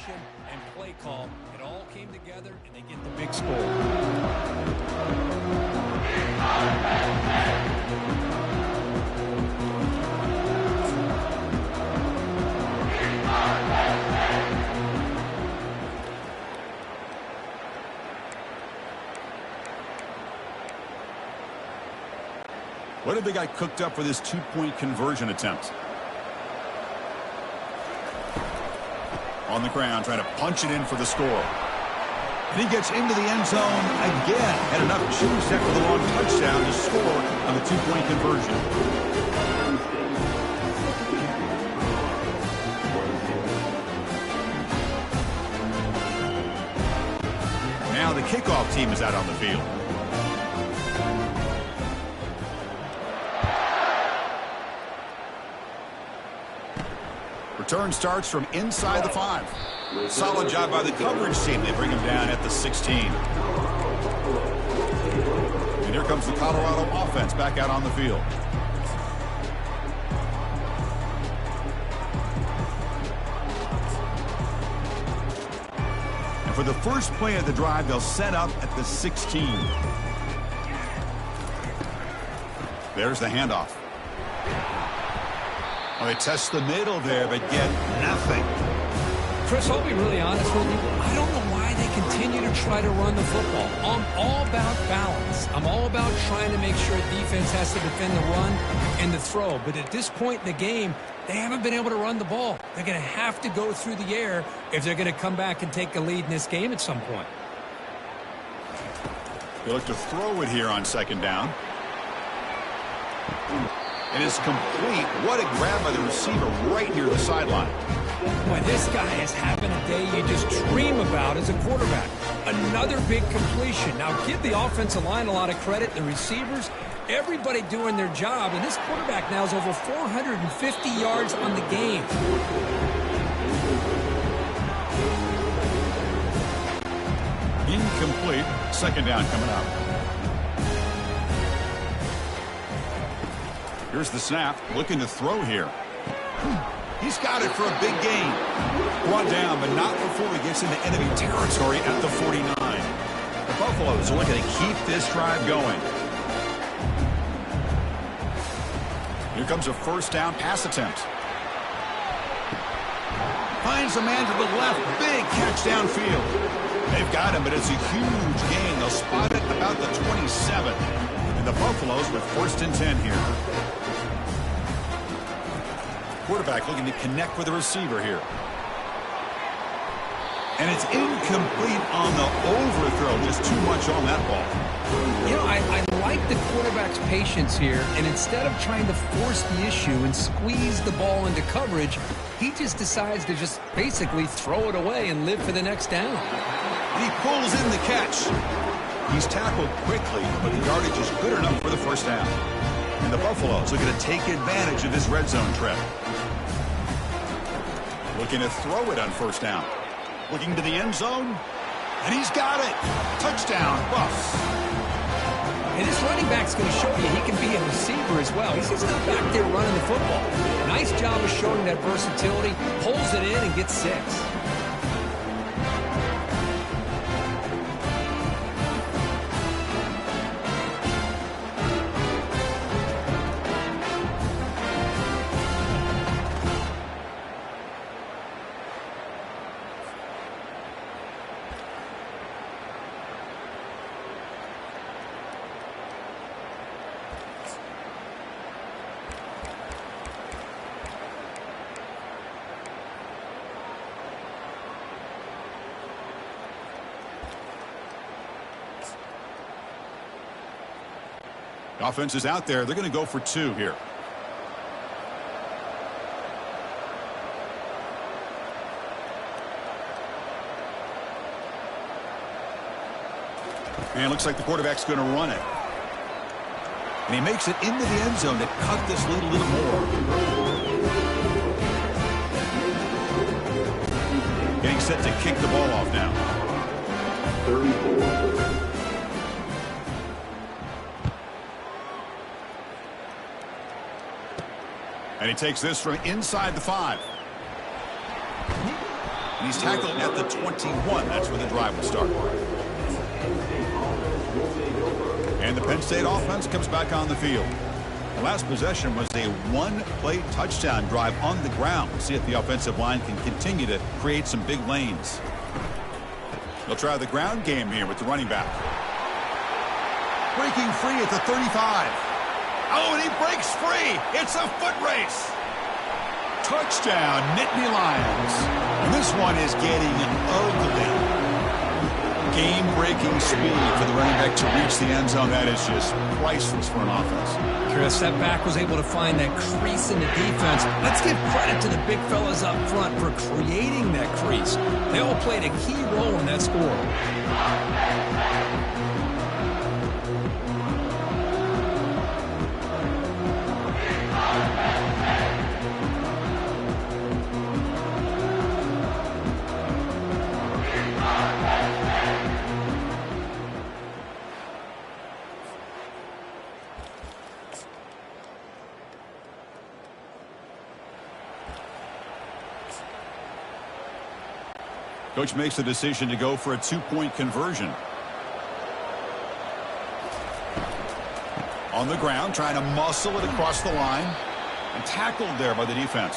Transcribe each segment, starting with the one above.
formation and play call. It all came together, and they get the big score. What have they got cooked up for this two-point conversion attempt? On the ground, trying to punch it in for the score. And he gets into the end zone again. Had enough juice after the long touchdown to score on the two-point conversion. Now the kickoff team is out on the field. Return starts from inside the 5. Solid job by the coverage team. They bring him down at the 16. And here comes the Colorado offense back out on the field. And for the first play of the drive, they'll set up at the 16. There's the handoff. Oh, they test the middle there, but get nothing. Chris, I'll be really honest with you. I don't know why they continue to try to run the football. I'm all about balance. I'm all about trying to make sure defense has to defend the run and the throw. But at this point in the game, they haven't been able to run the ball. They're going to have to go through the air if they're going to come back and take a lead in this game at some point. They look to throw it here on second down. It is complete. What a grab by the receiver right near the sideline. Boy, this guy is having a day you just dream about as a quarterback. Another big completion. Now, give the offensive line a lot of credit, the receivers, everybody doing their job. And this quarterback now is over 450 yards on the game. Incomplete. Second down coming up. Here's the snap. Looking to throw here. He's got it for a big gain. Brought down, but not before he gets into enemy territory at the 49. The Buffaloes are looking to keep this drive going. Here comes a first down pass attempt. Finds a man to the left. Big catch downfield. They've got him, but it's a huge gain. They'll spot it about the 27. And the Buffaloes with first and 10 here. Quarterback looking to connect with the receiver here. And it's incomplete on the overthrow. Just too much on that ball. You know, I like the quarterback's patience here. And instead of trying to force the issue and squeeze the ball into coverage, he just decides to just basically throw it away and live for the next down. And he pulls in the catch. He's tackled quickly, but the yardage is good enough for the first down. And the Buffaloes looking to take advantage of this red zone trip. Looking to throw it on first down. Looking to the end zone. And he's got it. Touchdown, Buffs. And this running back's going to show you he can be a receiver as well. He's just not back there running the football. Nice job of showing that versatility. Pulls it in and gets 6. Offense is out there. They're going to go for 2 here. And it looks like the quarterback's going to run it. And he makes it into the end zone to cut this lead a little more. Getting set to kick the ball off now. 34. And he takes this from inside the 5. And he's tackled at the 21. That's where the drive will start. And the Penn State offense comes back on the field. The last possession was a one-play touchdown drive on the ground. We'll see if the offensive line can continue to create some big lanes. They'll try the ground game here with the running back. Breaking free at the 35. Oh, and he breaks free. It's a foot race. Touchdown, Nittany Lions. And this one is getting ugly. Game-breaking speed for the running back to reach the end zone. That is just priceless for an offense. Chris, that back was able to find that crease in the defense. Let's give credit to the big fellas up front for creating that crease. They all played a key role in that score. Coach makes the decision to go for a two-point conversion. On the ground, trying to muscle it across the line. And tackled there by the defense.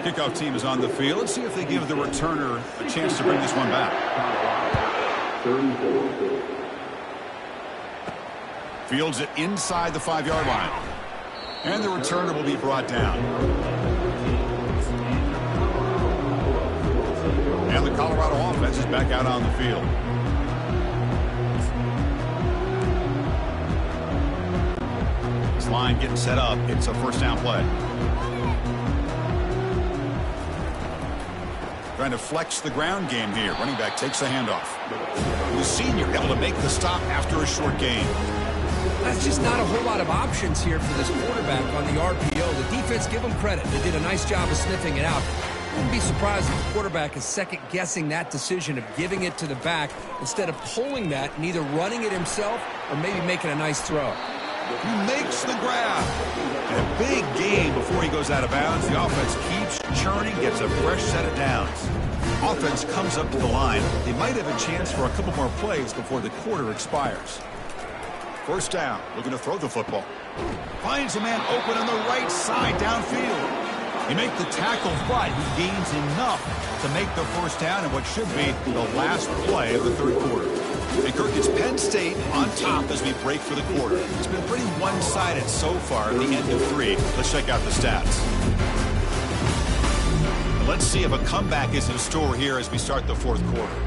Kickoff team is on the field. Let's see if they give the returner a chance to bring this one back. Fields it inside the 5-yard line. And the returner will be brought down. And the Colorado offense is back out on the field. This line getting set up. It's a first down play. Trying to flex the ground game here. Running back takes the handoff. The senior able to make the stop after a short gain. That's just not a whole lot of options here for this quarterback on the RPO. The defense, give them credit. They did a nice job of sniffing it out. Wouldn't be surprised if the quarterback is second-guessing that decision of giving it to the back instead of pulling that and either running it himself or maybe making a nice throw. He makes the grab. And a big gain before he goes out of bounds. The offense keeps churning, gets a fresh set of downs. Offense comes up to the line. They might have a chance for a couple more plays before the quarter expires. First down, looking to throw the football. Finds a man open on the right side downfield. He makes the tackle, but he gains enough to make the first down in what should be the last play of the third quarter. And Kirk, it's Penn State on top as we break for the quarter. It's been pretty one-sided so far at the end of 3. Let's check out the stats. And let's see if a comeback is in store here as we start the fourth quarter.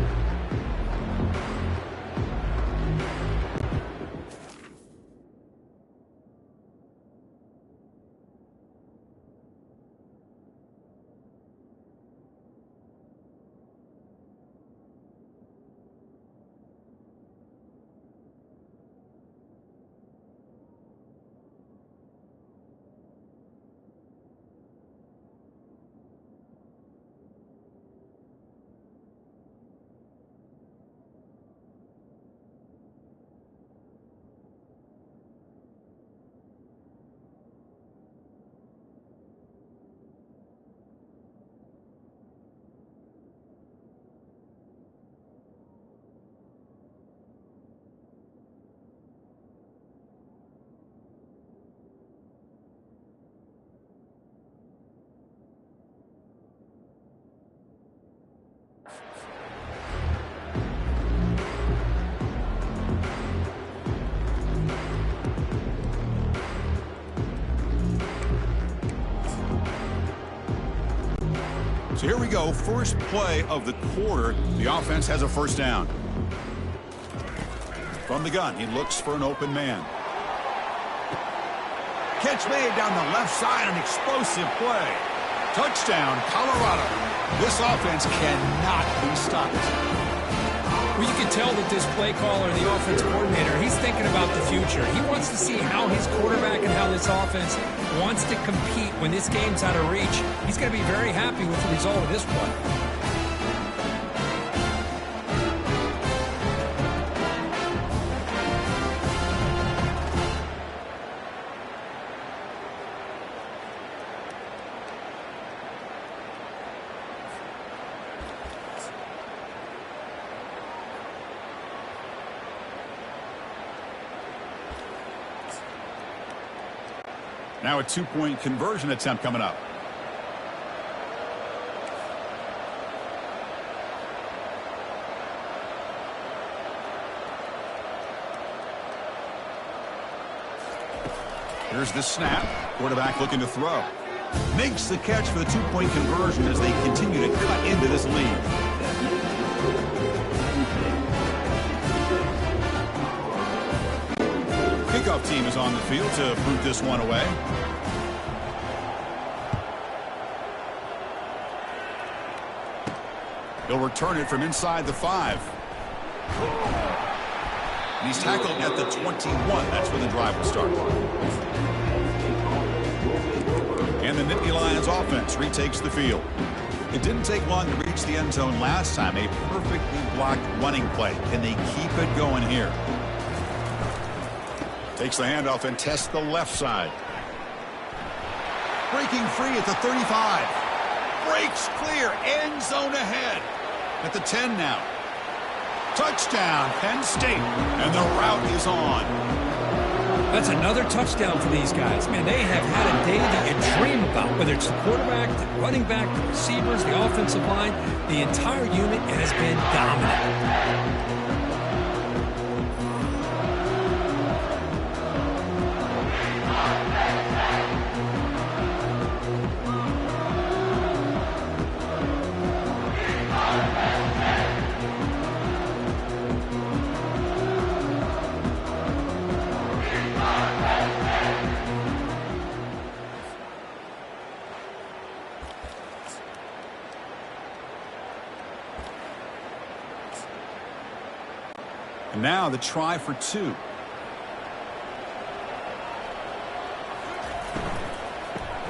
So here we go. First play of the quarter. The offense has a first down. From the gun, he looks for an open man. Catch made down the left side, an explosive play. Touchdown, Colorado. This offense cannot be stopped. Well, you can tell that this play caller, the offense coordinator, he's thinking about the future. He wants to see how his quarterback and how this offense wants to compete when this game's out of reach. He's going to be very happy with the result of this play. Now a two-point conversion attempt coming up. Here's the snap. Quarterback looking to throw. Makes the catch for the two-point conversion as they continue to cut into this lead. Kickoff team is on the field to boot this one away. He'll return it from inside the 5. And he's tackled at the 21. That's where the drive will start. And the Nittany Lions offense retakes the field. It didn't take long to reach the end zone last time. A perfectly blocked running play. Can they keep it going here? Takes the handoff and tests the left side. Breaking free at the 35. Breaks clear. End zone ahead. At the 10 now. Touchdown, Penn State. And the route is on. That's another touchdown for these guys. Man, they have had a day that you dream about. Whether it's the quarterback, the running back, the receivers, the offensive line, the entire unit has been dominant. And now the try for 2.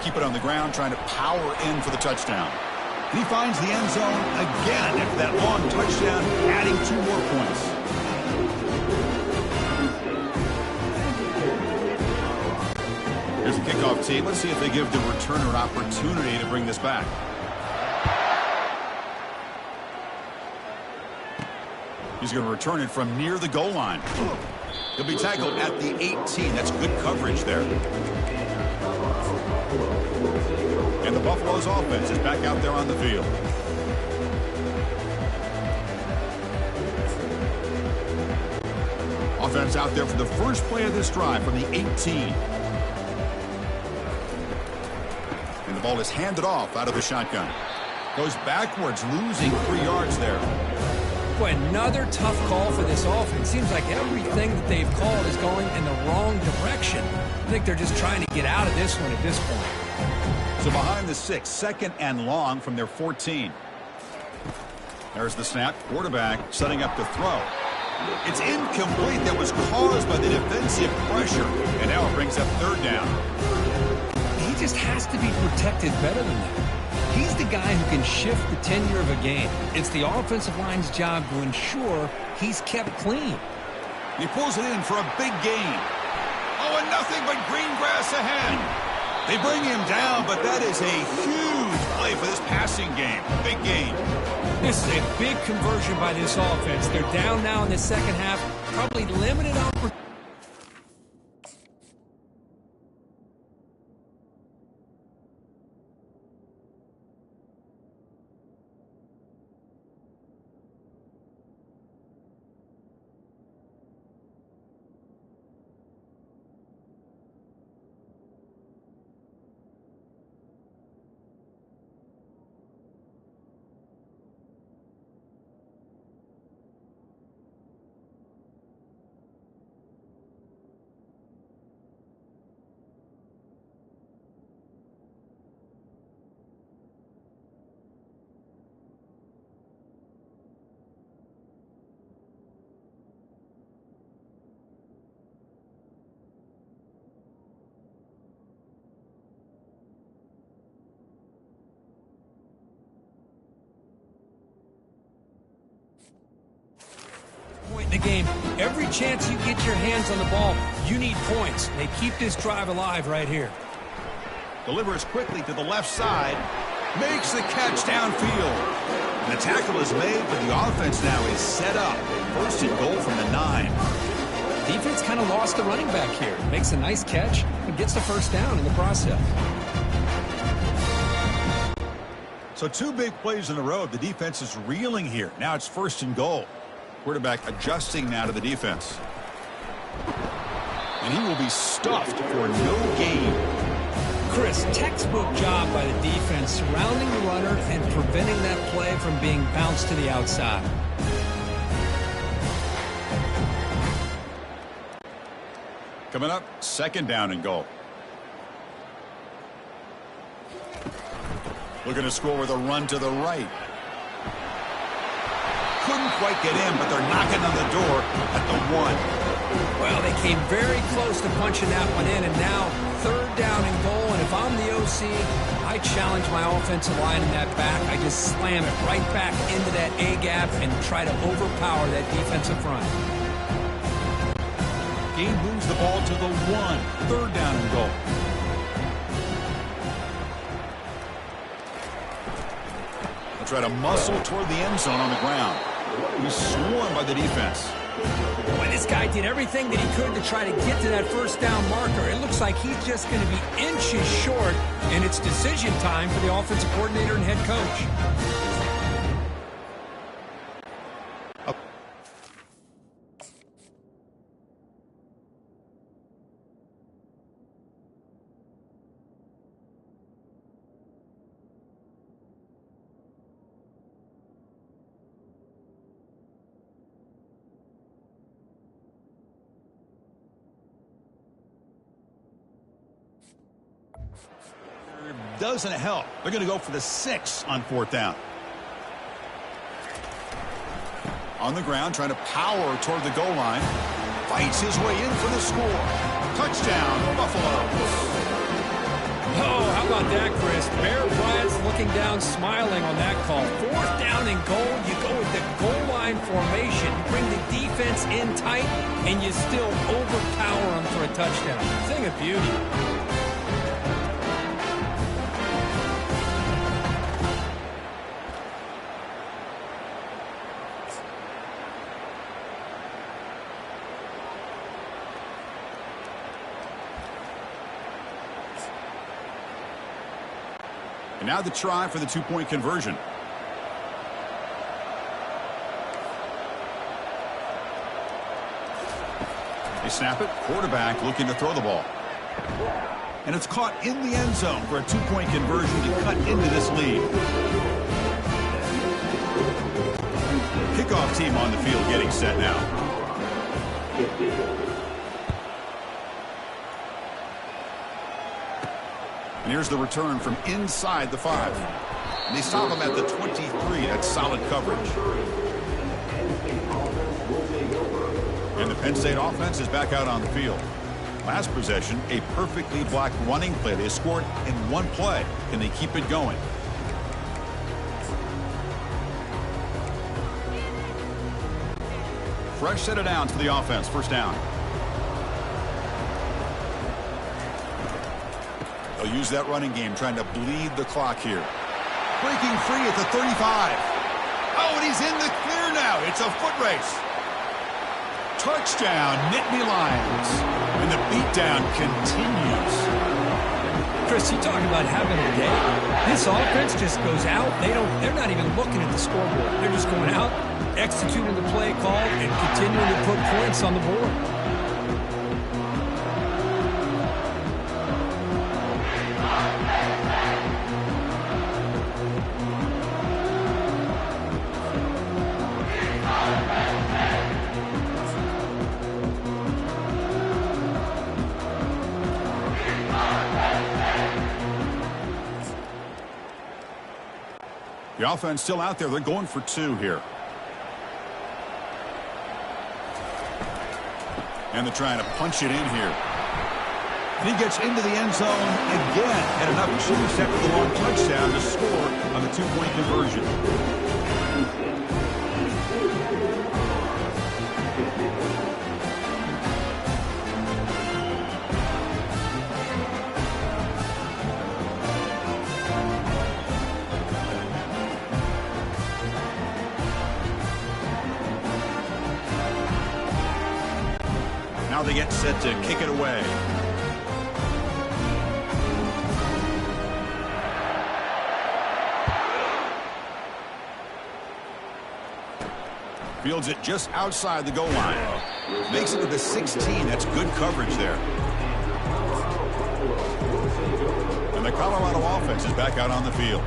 Keep it on the ground, trying to power in for the touchdown. And he finds the end zone again after that long touchdown, adding 2 more points. Here's the kickoff team. Let's see if they give the returner an opportunity to bring this back. He's going to return it from near the goal line. He'll be tackled at the 18. That's good coverage there. And the Buffalo's offense is back out there on the field. Offense out there for the first play of this drive from the 18. And the ball is handed off out of the shotgun. Goes backwards, losing 3 yards there. Boy, another tough call for this offense. Seems like everything that they've called is going in the wrong direction. I think they're just trying to get out of this one at this point. So behind the 6, second and long from their 14. There's the snap. Quarterback setting up to throw. It's incomplete. That was caused by the defensive pressure. And now it brings up 3rd down. He just has to be protected better than that. He's the guy who can shift the tenure of a game. It's the offensive line's job to ensure he's kept clean. He pulls it in for a big gain. Oh, and nothing but green grass ahead. They bring him down, but that is a huge play for this passing game. Big gain. This is a big conversion by this offense. They're down now in the second half. Probably limited opportunity. Point in the game. Every chance you get your hands on the ball, you need points. They keep this drive alive right here. Delivers quickly to the left side. Makes the catch downfield. And the tackle is made, but the offense now is set up. 1st and goal from the 9. Defense kind of lost the running back here. Makes a nice catch and gets the first down in the process. So 2 big plays in a row. The defense is reeling here. Now it's 1st and goal. Quarterback adjusting now to the defense. And he will be stuffed for no gain. Chris, textbook job by the defense surrounding the runner and preventing that play from being bounced to the outside. Coming up, 2nd down and goal. Looking to score with a run to the right. Couldn't quite get in, but they're knocking on the door at the 1. Well, they came very close to punching that one in, and now 3rd down and goal. And if I'm the OC, I challenge my offensive line in that back. I just slam it right back into that A-gap and try to overpower that defensive front. Game moves the ball to the 1. 3rd down and goal. They'll try to muscle toward the end zone on the ground. He's swarmed by the defense. Boy, this guy did everything that he could to try to get to that 1st down marker. It looks like he's just going to be inches short, and it's decision time for the offensive coordinator and head coach. Doesn't help. They're going to go for the 6 on 4th down. On the ground, trying to power toward the goal line. Fights his way in for the score. Touchdown, Buffalo. Oh, how about that, Chris? Bear Bryant's looking down, smiling on that call. 4th down and goal. You go with the goal line formation. You bring the defense in tight, and you still overpower them for a touchdown. Thing of beauty. And now the try for the 2-point conversion. They snap it. Quarterback looking to throw the ball. And it's caught in the end zone for a 2-point conversion to cut into this lead. Kickoff team on the field getting set now. And here's the return from inside the 5. And they stop him at the 23. That's solid coverage. And the Penn State offense is back out on the field. Last possession, a perfectly blocked running play. They scored in 1 play. Can they keep it going? Fresh set of downs for the offense. 1st down. They'll use that running game, trying to bleed the clock here. Breaking free at the 35. Oh, and he's in the clear now. It's a foot race. Touchdown, Nittany Lions. And the beatdown continues. Chris, you talk about having a day. This offense just goes out. They're not even looking at the scoreboard. They're just going out, executing the play call, and continuing to put points on the board. The offense still out there. They're going for 2 here. And they're trying to punch it in here. And he gets into the end zone again. And enough to intercept the long touchdown to score on the 2-point conversion. they get set to kick it away. Fields it just outside the goal line. Makes it to the 16. That's good coverage there. And the Colorado offense is back out on the field.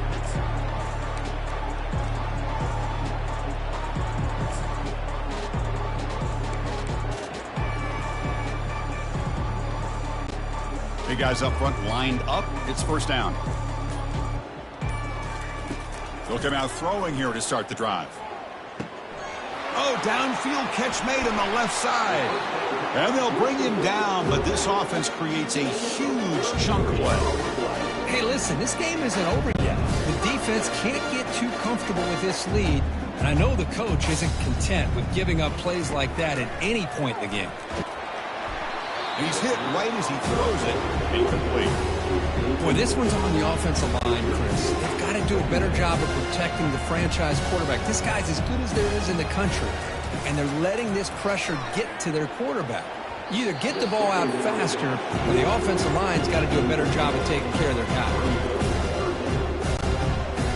Big guys up front lined up. It's first down. They'll come out throwing here to start the drive. Oh, downfield catch made on the left side. And they'll bring him down, but this offense creates a huge chunk play. Hey, listen, this game isn't over yet. The defense can't get too comfortable with this lead, and I know the coach isn't content with giving up plays like that at any point in the game. He's hit right as he throws it. Incomplete. Boy, this one's on the offensive line, Chris. They've got to do a better job of protecting the franchise quarterback. This guy's as good as there is in the country, and they're letting this pressure get to their quarterback. You either get the ball out faster, or the offensive line's got to do a better job of taking care of their guy.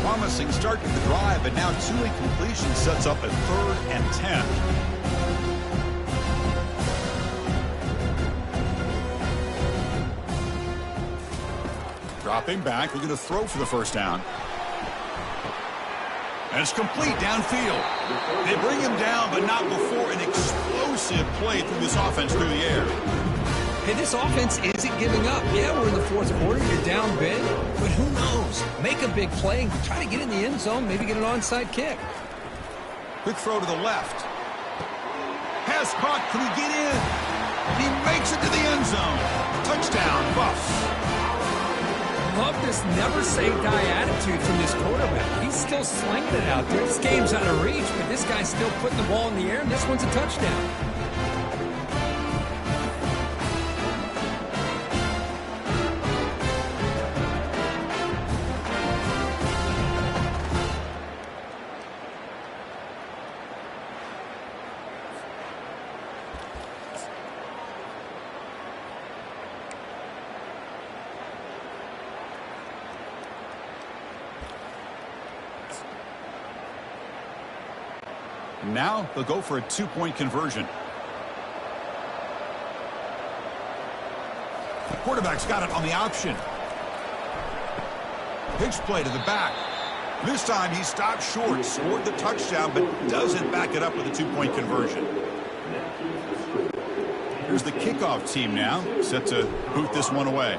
Promising start to the drive, but now two incompletions sets up a 3rd and 10. Dropping back, looking to throw for the first down. And it's complete downfield. They bring him down, but not before an explosive play through this offense through the air. Hey, this offense isn't giving up. Yeah, we're in the 4th quarter. You're down big. But who knows? Make a big play. Try to get in the end zone. Maybe get an onside kick. Quick throw to the left. Pass caught. Can he get in? He makes it to the end zone. Touchdown, Buffs. Love this never-say-die attitude from this quarterback. He's still slinging it out there. This game's out of reach, but this guy's still putting the ball in the air, and this one's a touchdown. Now they'll go for a 2-point conversion. Quarterback's got it on the option. Pitch play to the back. This time he stopped short, scored the touchdown, but doesn't back it up with a 2-point conversion. Here's the kickoff team now, set to boot this one away.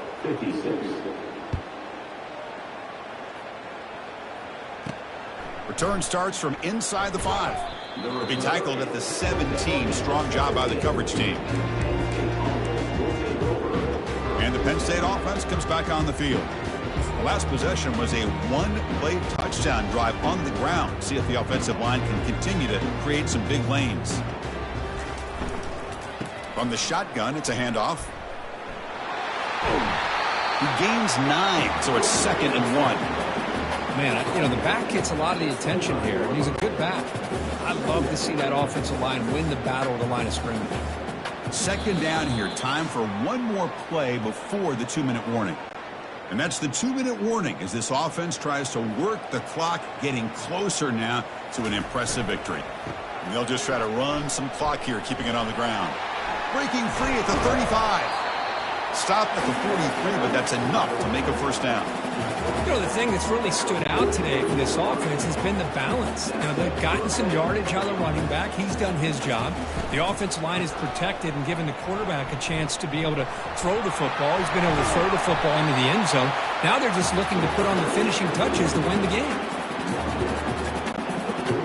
Return starts from inside the 5. Will be tackled at the 17. Strong job by the coverage team. And the Penn State offense comes back on the field. The last possession was a 1-play touchdown drive on the ground. See if the offensive line can continue to create some big lanes. From the shotgun, it's a handoff. He gains 9, so it's 2nd and 1. Man, you know, the back gets a lot of the attention here. He's a good back. I love to see that offensive line win the battle at the line of scrimmage. 2nd down here. Time for one more play before the 2-minute warning. And that's the 2-minute warning as this offense tries to work the clock, getting closer now to an impressive victory. And they'll just try to run some clock here, keeping it on the ground. Breaking free at the 35. Stop at the 43, but that's enough to make a first down. You know, the thing that's really stood out today for this offense has been the balance. You know, they've gotten some yardage out of the running back. He's done his job. The offensive line is protected and given the quarterback a chance to be able to throw the football. He's been able to throw the football into the end zone. Now they're just looking to put on the finishing touches to win the game.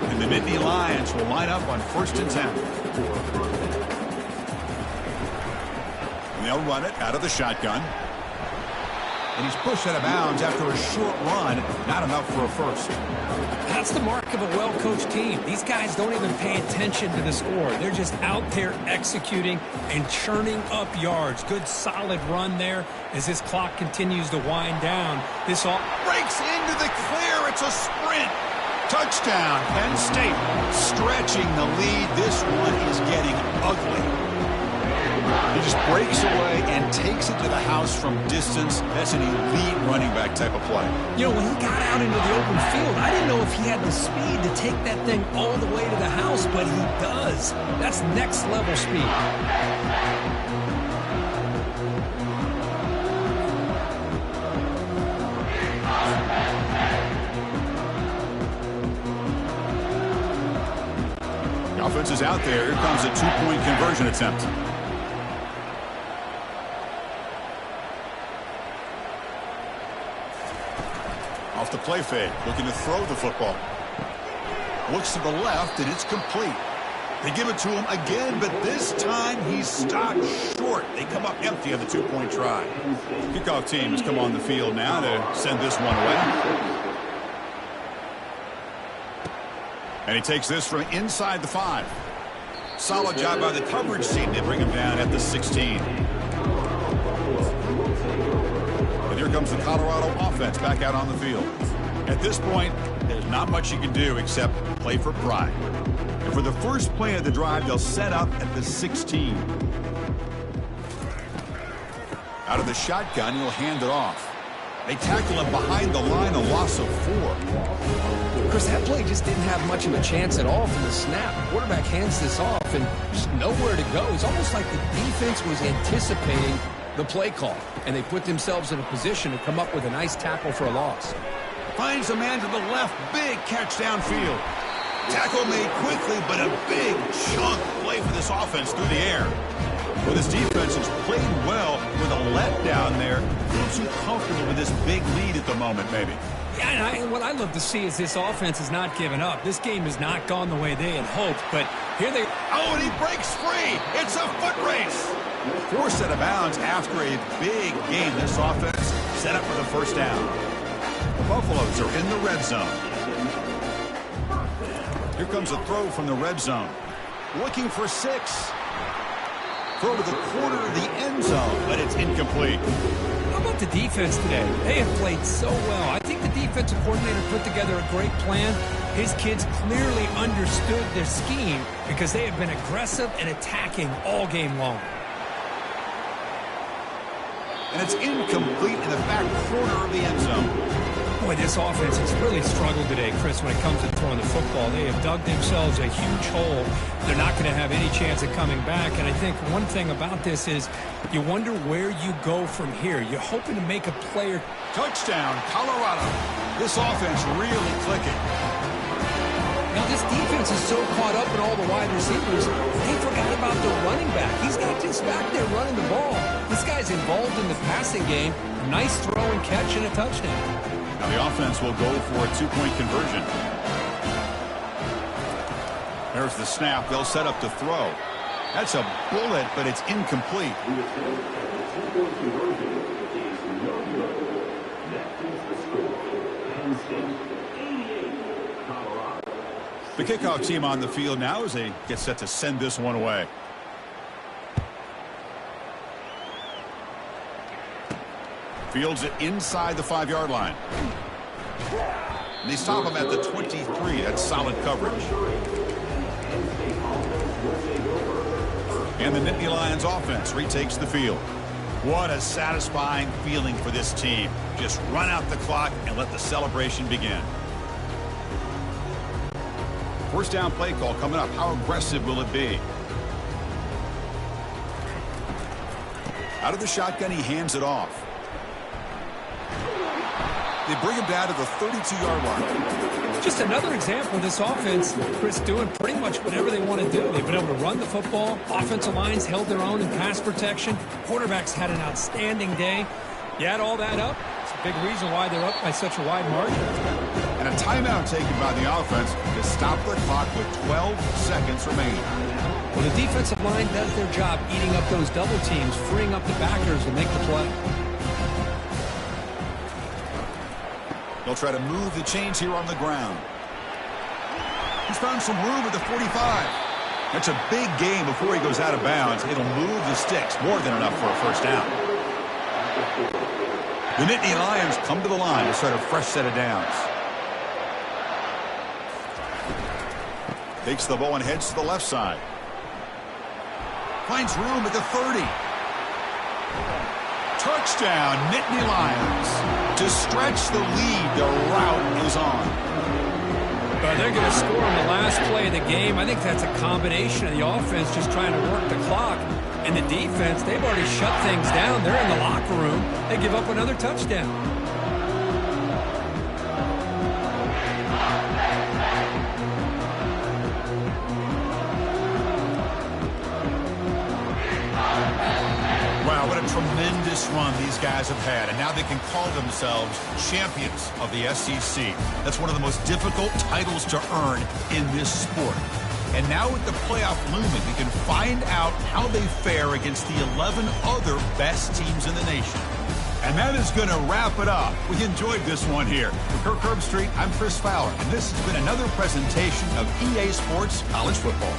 And the Nittany Lions will line up on 1st and 10. And they'll run it out of the shotgun. And he's pushed out of bounds after a short run. Not enough for a first. That's the mark of a well-coached team. These guys don't even pay attention to the score. They're just out there executing and churning up yards. Good, solid run there as this clock continues to wind down. This all breaks into the clear. It's a sprint. Touchdown, Penn State. Stretching the lead. This one is getting ugly. He just breaks away and takes it to the house from distance. That's an elite running back type of play. You know, when he got out into the open field, I didn't know if he had the speed to take that thing all the way to the house, but he does. That's next level speed. The offense is out there. Here comes a two-point conversion attempt. Off the play fake, looking to throw the football. Looks to the left, and it's complete. They give it to him again, but this time he's stopped short. They come up empty on the two-point try. Kickoff team has come on the field now to send this one away. And he takes this from inside the 5. Solid job by the coverage team. They bring him down at the 16. And here comes the Colorado offense back out on the field. At this point, there's not much you can do except play for pride. And for the first play of the drive, they'll set up at the 16. Out of the shotgun, he'll hand it off. They tackle him behind the line, a loss of 4. Chris, that play just didn't have much of a chance at all from the snap. The quarterback hands this off and just nowhere to go. It's almost like the defense was anticipating the play call, and they put themselves in a position to come up with a nice tackle for a loss. Finds a man to the left, big catch downfield. Tackle made quickly, but a big chunk play for this offense through the air. Well, this defense has played well with a letdown there. Feel too comfortable with this big lead at the moment, maybe. Yeah, and what I love to see is this offense has not given up. This game has not gone the way they had hoped, but here they... Oh, and he breaks free. It's a foot race. Forced out of bounds after a big game. This offense set up for the first down. The Buffaloes are in the red zone. Here comes a throw from the red zone. Looking for 6. Throw to the corner of the end zone, but it's incomplete. How about the defense today? They have played so well. I think the defensive coordinator put together a great plan. His kids clearly understood their scheme because they have been aggressive and attacking all game long. And it's incomplete in the back corner of the end zone. Boy, this offense has really struggled today, Chris, when it comes to throwing the football. They have dug themselves a huge hole. They're not going to have any chance of coming back. And I think one thing about this is you wonder where you go from here. You're hoping to make a player. Touchdown, Colorado. This offense really clicking. Now, this defense is so caught up in all the wide receivers, they forgot about the running back. He's not just back there running the ball. This guy's involved in the passing game. Nice throw and catch and a touchdown. Now the offense will go for a two-point conversion. There's the snap. They'll set up to throw. That's a bullet, but it's incomplete. The kickoff team on the field now as they get set to send this one away. Fields it inside the 5-yard line. And they stop him at the 23. That's solid coverage. And the Nittany Lions offense retakes the field. What a satisfying feeling for this team. Just run out the clock and let the celebration begin. First down play call coming up. How aggressive will it be? Out of the shotgun, he hands it off. They bring him down to the 32-yard line. Just another example of this offense, Chris, doing pretty much whatever they want to do. They've been able to run the football. Offensive lines held their own in pass protection. Quarterbacks had an outstanding day. You add all that up, it's a big reason why they're up by such a wide margin. And a timeout taken by the offense to stop the clock with 12 seconds remaining. Well, the defensive line does their job eating up those double teams, freeing up the backers to make the play. They'll try to move the chains here on the ground. He's found some room at the 45. That's a big game before he goes out of bounds. It'll move the sticks, more than enough for a first down. The Nittany Lions come to the line to start a fresh set of downs. Takes the ball and heads to the left side. Finds room at the 30. Touchdown, Nittany Lions. To stretch the lead, the route is on. They're going to score on the last play of the game. I think that's a combination of the offense just trying to work the clock. And the defense, they've already shut things down. They're in the locker room. They give up another touchdown. Wow, what a tremendous run these guys have had. And now they can call themselves champions of the SEC. That's one of the most difficult titles to earn in this sport. And now with the playoff looming, we can find out how they fare against the 11 other best teams in the nation. And that is going to wrap it up. We enjoyed this one here. For Kirk Herbstreit, I'm Chris Fowler, and this has been another presentation of EA Sports College Football.